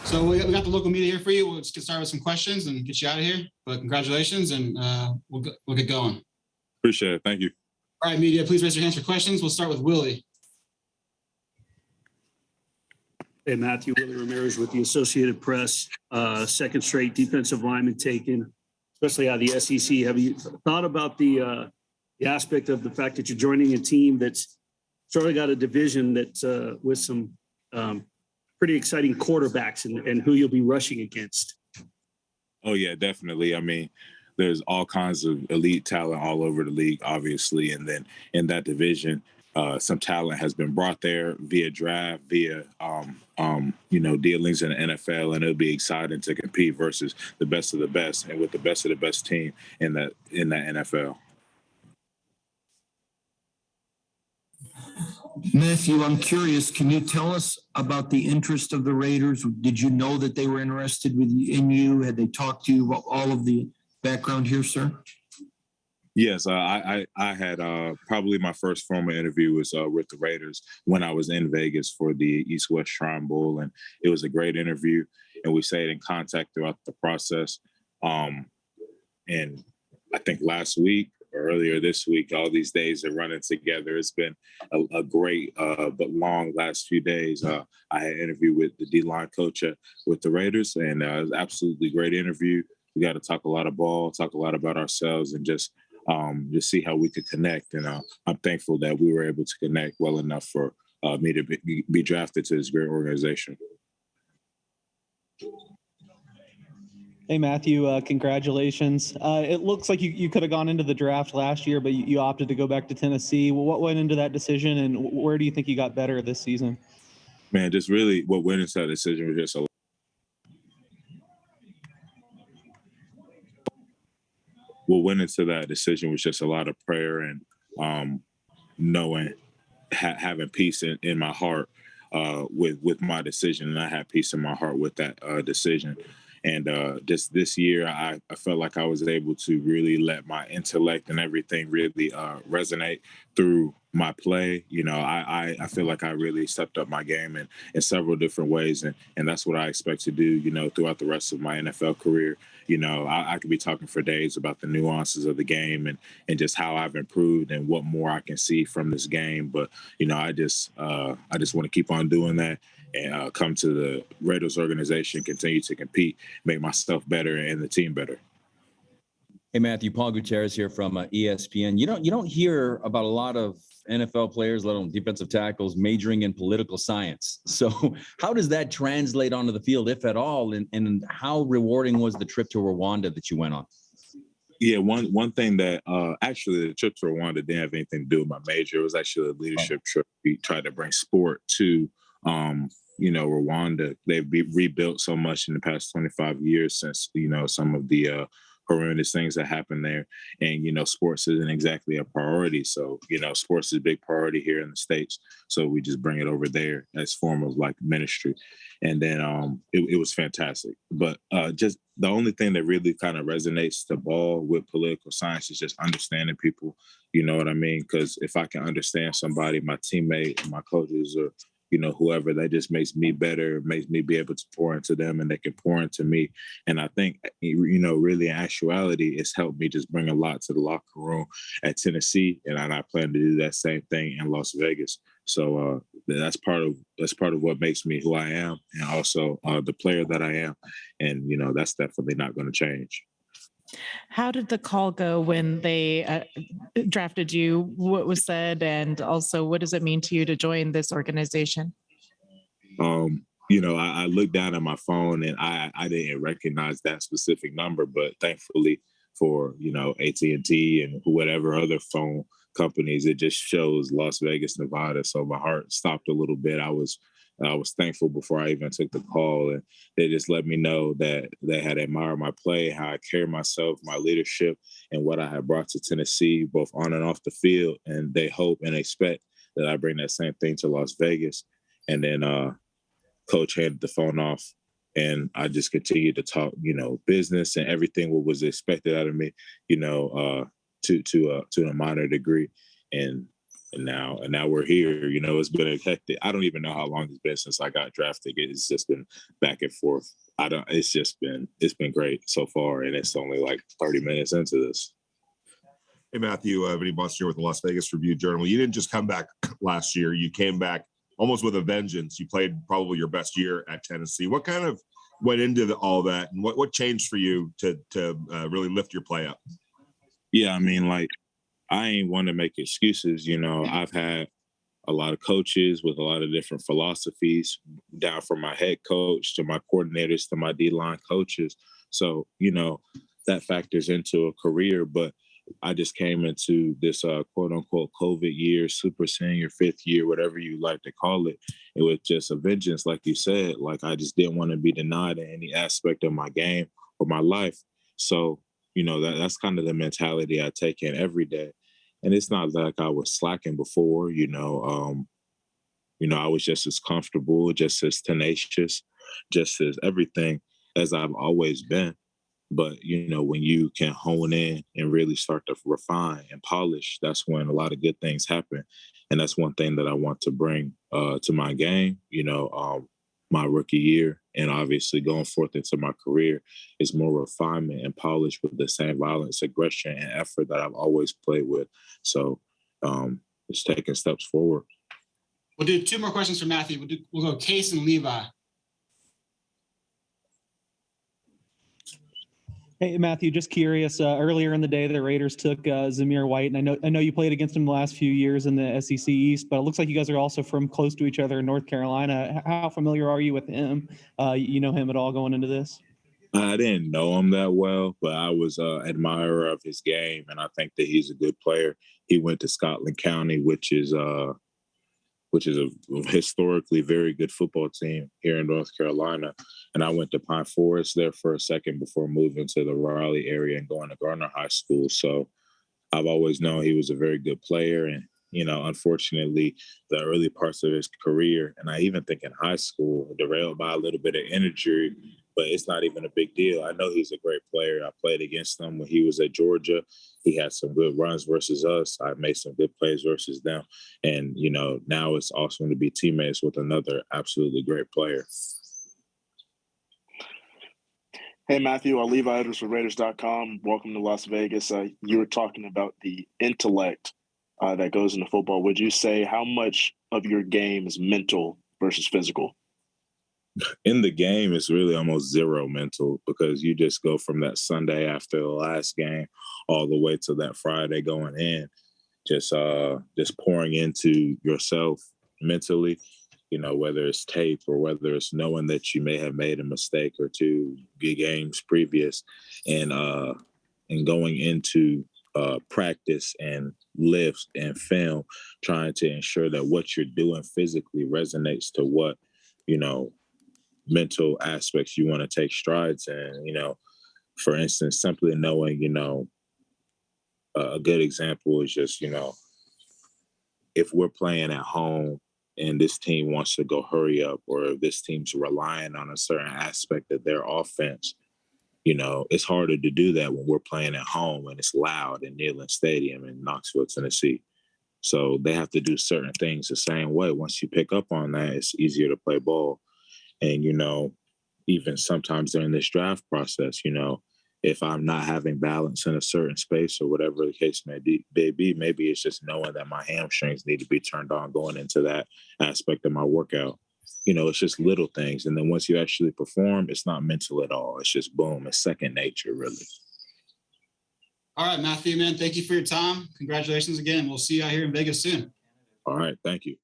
So we got the local media here for you. We'll just get started with some questions and get you out of here. But congratulations, and we'll get going. Appreciate it. Thank you. All right, media, please raise your hands for questions. We'll start with Willie. Hey, Matthew, Matthewramirez with the Associated Press. Second straight defensive lineman taken, especially out of the SEC. Have you thought about the aspect of the fact that you're joining a team that's sort of got a division that's with some pretty exciting quarterbacks and who you'll be rushing against? Oh, yeah, definitely. I mean, there's all kinds of elite talent all over the league, obviously. And then in that division, some talent has been brought there via draft, via, dealings in the NFL. And it'll be exciting to compete versus the best of the best and with the best of the best team in that NFL. Matthew, I'm curious, can you tell us about the interest of the Raiders? Did you know that they were interested in you? Had they talked to you about all of the background here, sir? Yes, I had probably my first formal interview was with the Raiders when I was in Vegas for the East-West Shrine Bowl, and it was a great interview, and we stayed in contact throughout the process. And I think last week, earlier this week, all these days are running together. It's been a great but long last few days. I had an interview with the D-line coach with the Raiders, and it was absolutely great interview. We got to talk a lot of ball, talk a lot about ourselves, and just see how we could connect. And I'm thankful that we were able to connect well enough for me to be drafted to this great organization. Hey, Matthew, congratulations. It looks like you could have gone into the draft last year, but you opted to go back to Tennessee. Well, what went into that decision, and where do you think you got better this season? Man, just really what went into that decision was just a lot of prayer and knowing, having peace in my heart with my decision. And I had peace in my heart with that decision. And just this year, I felt like I was able to really let my intellect and everything really resonate through my play. You know, I feel like I really stepped up my game in several different ways. And that's what I expect to do, you know, throughout the rest of my NFL career. You know, I could be talking for days about the nuances of the game and just how I've improved and what more I can see from this game. But, you know, I just want to keep on doing that. And come to the Raiders organization, continue to compete, make myself better and the team better. Hey, Matthew, Paul Gutierrez here from ESPN. You don't hear about a lot of NFL players, let alone defensive tackles, majoring in political science. So how does that translate onto the field, if at all? And how rewarding was the trip to Rwanda that you went on? Yeah, one thing that actually the trip to Rwanda didn't have anything to do with my major. It was actually a leadership trip. We tried to bring sport to Rwanda. They've rebuilt so much in the past 25 years since, some of the horrendous things that happened there. And, sports isn't exactly a priority. So, sports is a big priority here in the States. So we just bring it over there as form of like ministry. And then it was fantastic. But just the only thing that really kind of resonates the ball with political science is just understanding people. You know what I mean? Because if I can understand somebody, my teammate, my coaches, or whoever, that just makes me better, makes me be able to pour into them and they can pour into me. And I think, really in actuality, it's helped me just bring a lot to the locker room at Tennessee. And I plan to do that same thing in Las Vegas. So that's part of what makes me who I am and also the player that I am. And, that's definitely not going to change. How did the call go when they drafted you? What was said? And also, what does it mean to you to join this organization? I looked down at my phone and I didn't recognize that specific number, but thankfully for, AT&T and whatever other phone companies, it just shows Las Vegas, Nevada. So my heart stopped a little bit. I was thankful before I even took the call, and they just let me know that they had admired my play, how I carry myself, my leadership, and what I had brought to Tennessee, both on and off the field. And they hope and expect that I bring that same thing to Las Vegas. And then Coach handed the phone off, and I just continued to talk, business and everything what was expected out of me, to a minor degree. And now we're here. You know, it's been a hectic. I don't even know how long it's been since I got drafted. It's just been back and forth. It's been great so far, and it's only like 30 minutes into this. Hey, Matthew, Vinny Buster here with the Las Vegas Review-Journal. You didn't just come back last year. You came back almost with a vengeance. You played probably your best year at Tennessee. What kind of went into all that, and what changed for you to really lift your play up? Yeah, I mean, like, I ain't want to make excuses. You know, I've had a lot of coaches with a lot of different philosophies, down from my head coach to my coordinators to my D-line coaches. So, you know, that factors into a career. But I just came into this quote unquote COVID year, super senior, fifth year, whatever you like to call it. It was just a vengeance, like you said. Like, I just didn't want to be denied in any aspect of my game or my life. So, you know, that's kind of the mentality I take in every day. And it's not like I was slacking before, you know, I was just as comfortable, just as tenacious, just as everything as I've always been. But, you know, when you can hone in and really start to refine and polish, that's when a lot of good things happen. And that's one thing that I want to bring to my game, you know, my rookie year, and obviously going forth into my career is more refinement and polish with the same violence, aggression, and effort that I've always played with. So it's taking steps forward. We'll do two more questions for Matthew. We'll go Case and Levi. Hey, Matthew, just curious. Earlier in the day, the Raiders took Zamir White, and I know you played against him the last few years in the SEC East, but it looks like you guys are also from close to each other in North Carolina. How familiar are you with him? You know him at all going into this? I didn't know him that well, but I was an admirer of his game, and I think that he's a good player. He went to Scotland County, which is a historically very good football team here in North Carolina. And I went to Pine Forest there for a second before moving to the Raleigh area and going to Garner High School. So I've always known he was a very good player. And, you know, unfortunately, the early parts of his career, and I even think in high school, derailed by a little bit of injury, but it's not even a big deal. I know he's a great player. I played against him when he was at Georgia. He had some good runs versus us. I made some good plays versus them. And, you know, now it's awesome to be teammates with another absolutely great player. Hey, Matthew, Levi Edwards with Raiders.com. Welcome to Las Vegas. You were talking about the intellect that goes into football. Would you say how much of your game is mental versus physical? In the game, it's really almost zero mental, because you just go from that Sunday after the last game all the way to that Friday going in, just pouring into yourself mentally, you know, whether it's tape or whether it's knowing that you may have made a mistake or two games previous, and going into practice and lifts and film, trying to ensure that what you're doing physically resonates to what, you know, mental aspects you want to take strides in. You know, for instance, simply knowing, you know, a good example is just, you know, if we're playing at home and this team wants to go hurry up, or if this team's relying on a certain aspect of their offense, you know, it's harder to do that when we're playing at home and it's loud in Neyland Stadium in Knoxville, Tennessee. So they have to do certain things the same way. Once you pick up on that, it's easier to play ball. And, you know, even sometimes during this draft process, you know, if I'm not having balance in a certain space or whatever the case may be, maybe it's just knowing that my hamstrings need to be turned on going into that aspect of my workout. You know, it's just little things. And then once you actually perform, it's not mental at all. It's just boom, it's second nature, really. All right, Matthew, man, thank you for your time. Congratulations again. We'll see you out here in Vegas soon. All right. Thank you.